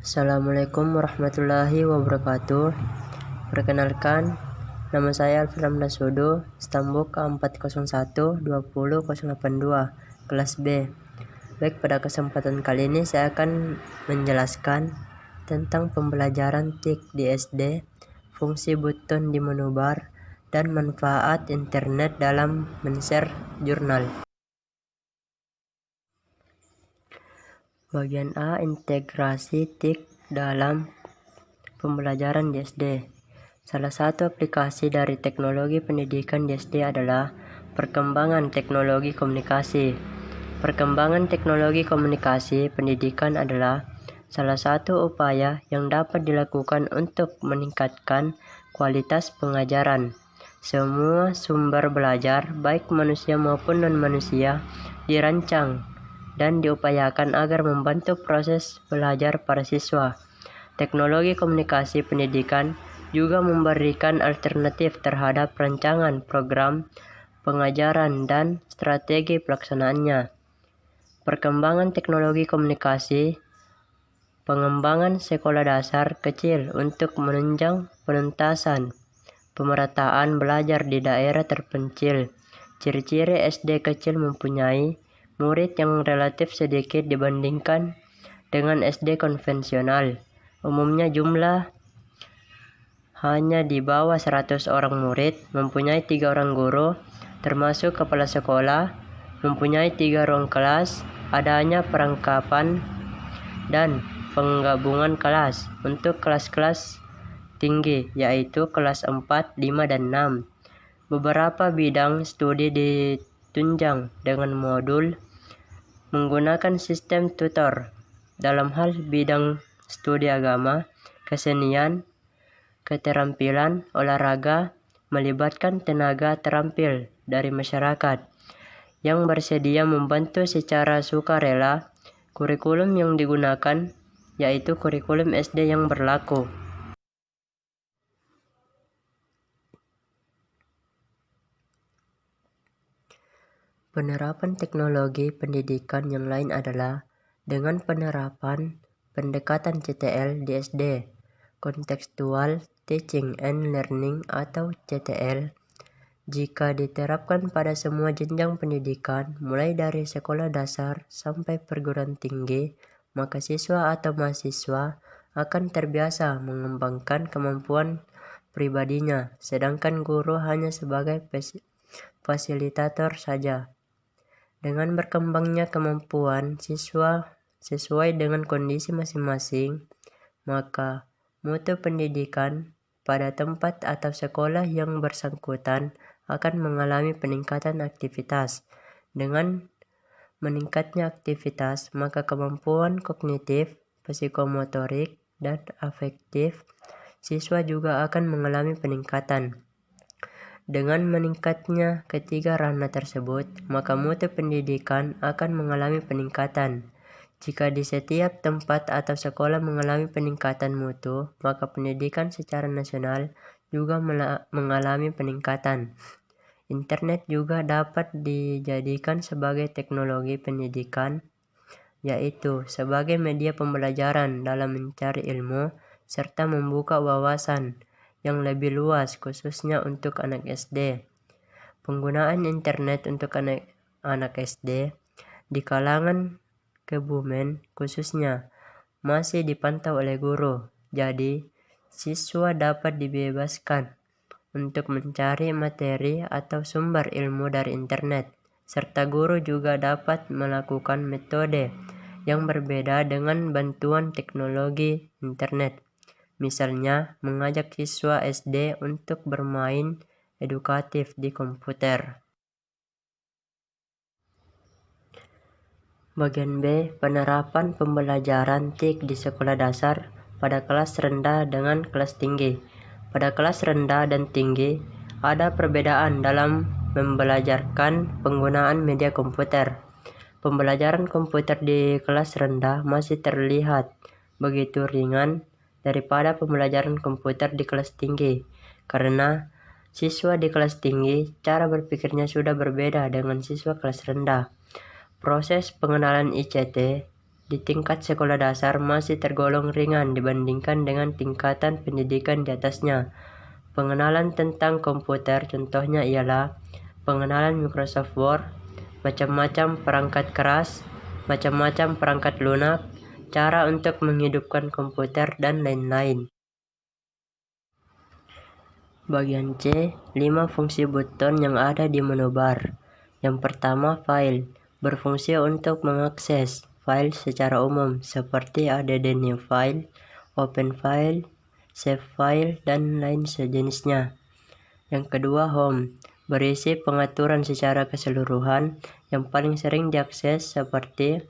Assalamualaikum warahmatullahi wabarakatuh. Perkenalkan, nama saya Alfiram Dasudo, Stambuk A401-20082, kelas B. Baik, pada kesempatan kali ini saya akan menjelaskan tentang pembelajaran TIK di SD, fungsi button di menu bar, dan manfaat internet dalam men-share jurnal. Bagian A, integrasi TIK dalam pembelajaran di SD. Salah satu aplikasi dari teknologi pendidikan di SD adalah perkembangan teknologi komunikasi. Perkembangan teknologi komunikasi pendidikan adalah salah satu upaya yang dapat dilakukan untuk meningkatkan kualitas pengajaran. Semua sumber belajar, baik manusia maupun non-manusia, dirancang dan diupayakan agar membantu proses belajar para siswa. Teknologi komunikasi pendidikan juga memberikan alternatif terhadap rancangan program pengajaran dan strategi pelaksanaannya. Perkembangan teknologi komunikasi, pengembangan sekolah dasar kecil untuk menunjang penuntasan pemerataan belajar di daerah terpencil. Ciri-ciri SD kecil mempunyai murid yang relatif sedikit dibandingkan dengan SD konvensional. Umumnya jumlah hanya di bawah 100 orang murid, mempunyai 3 orang guru, termasuk kepala sekolah, mempunyai 3 ruang kelas, adanya perlengkapan dan penggabungan kelas untuk kelas-kelas tinggi, yaitu kelas 4, 5, dan 6. Beberapa bidang studi ditunjang dengan modul menggunakan sistem tutor. Dalam hal bidang studi agama, kesenian, keterampilan, olahraga, melibatkan tenaga terampil dari masyarakat yang bersedia membantu secara sukarela. Kurikulum yang digunakan yaitu kurikulum SD yang berlaku. Penerapan teknologi pendidikan yang lain adalah dengan penerapan pendekatan CTL di SD, Contextual Teaching and Learning atau CTL. Jika diterapkan pada semua jenjang pendidikan, mulai dari sekolah dasar sampai perguruan tinggi, maka siswa atau mahasiswa akan terbiasa mengembangkan kemampuan pribadinya, sedangkan guru hanya sebagai fasilitator saja. Dengan berkembangnya kemampuan siswa sesuai dengan kondisi masing-masing, maka mutu pendidikan pada tempat atau sekolah yang bersangkutan akan mengalami peningkatan aktivitas. Dengan meningkatnya aktivitas, maka kemampuan kognitif, psikomotorik, dan afektif siswa juga akan mengalami peningkatan. Dengan meningkatnya ketiga ranah tersebut, maka mutu pendidikan akan mengalami peningkatan. Jika di setiap tempat atau sekolah mengalami peningkatan mutu, maka pendidikan secara nasional juga mengalami peningkatan. Internet juga dapat dijadikan sebagai teknologi pendidikan, yaitu sebagai media pembelajaran dalam mencari ilmu serta membuka wawasan yang lebih luas khususnya untuk anak SD. Penggunaan internet untuk anak SD di kalangan Kebumen khususnya masih dipantau oleh guru. Jadi, siswa dapat dibebaskan untuk mencari materi atau sumber ilmu dari internet, serta guru juga dapat melakukan metode yang berbeda dengan bantuan teknologi internet. Misalnya, mengajak siswa SD untuk bermain edukatif di komputer. Bagian B, penerapan pembelajaran TIK di sekolah dasar pada kelas rendah dengan kelas tinggi. Pada kelas rendah dan tinggi, ada perbedaan dalam membelajarkan penggunaan media komputer. Pembelajaran komputer di kelas rendah masih terlihat begitu ringan daripada pembelajaran komputer di kelas tinggi, karena siswa di kelas tinggi cara berpikirnya sudah berbeda dengan siswa kelas rendah. Proses pengenalan ICT di tingkat sekolah dasar masih tergolong ringan dibandingkan dengan tingkatan pendidikan di atasnya. Pengenalan tentang komputer contohnya ialah pengenalan Microsoft Word, macam-macam perangkat keras, macam-macam perangkat lunak, cara untuk menghidupkan komputer, dan lain-lain. Bagian C, 5 fungsi button yang ada di menu bar. Yang pertama, file, berfungsi untuk mengakses file secara umum seperti add new file, open file, save file, dan lain sejenisnya. Yang kedua, home, berisi pengaturan secara keseluruhan yang paling sering diakses seperti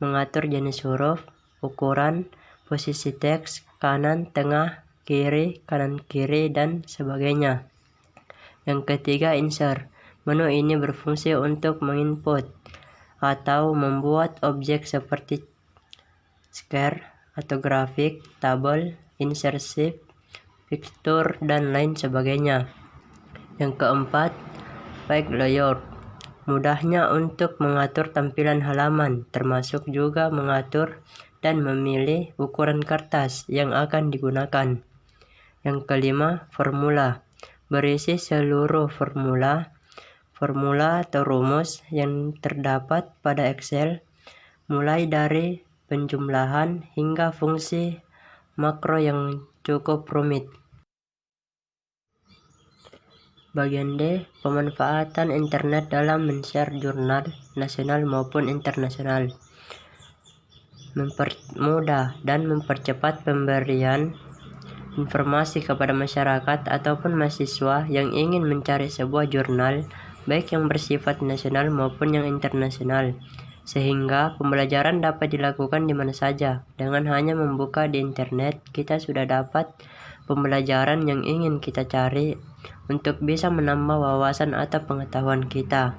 mengatur jenis huruf, ukuran, posisi teks, kanan, tengah, kiri, kanan, kiri, dan sebagainya. Yang ketiga, insert, menu ini berfungsi untuk menginput atau membuat objek seperti square atau grafik, tabel, insert sheet, picture, dan lain sebagainya. Yang keempat, page layout, mudahnya untuk mengatur tampilan halaman, termasuk juga mengatur dan memilih ukuran kertas yang akan digunakan. Yang kelima, formula, berisi seluruh formula atau rumus yang terdapat pada Excel, mulai dari penjumlahan hingga fungsi makro yang cukup rumit. Bagian D, pemanfaatan internet dalam men-share jurnal nasional maupun internasional. Mempermudah dan mempercepat pemberian informasi kepada masyarakat ataupun mahasiswa yang ingin mencari sebuah jurnal, baik yang bersifat nasional maupun yang internasional, sehingga pembelajaran dapat dilakukan di mana saja. Dengan hanya membuka di internet, kita sudah dapat pembelajaran yang ingin kita cari untuk bisa menambah wawasan atau pengetahuan kita.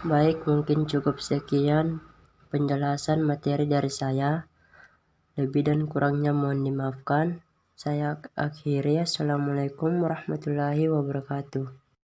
Baik, mungkin cukup sekian penjelasan materi dari saya. Lebih dan kurangnya mohon dimaafkan. Saya akhiri. Assalamualaikum warahmatullahi wabarakatuh.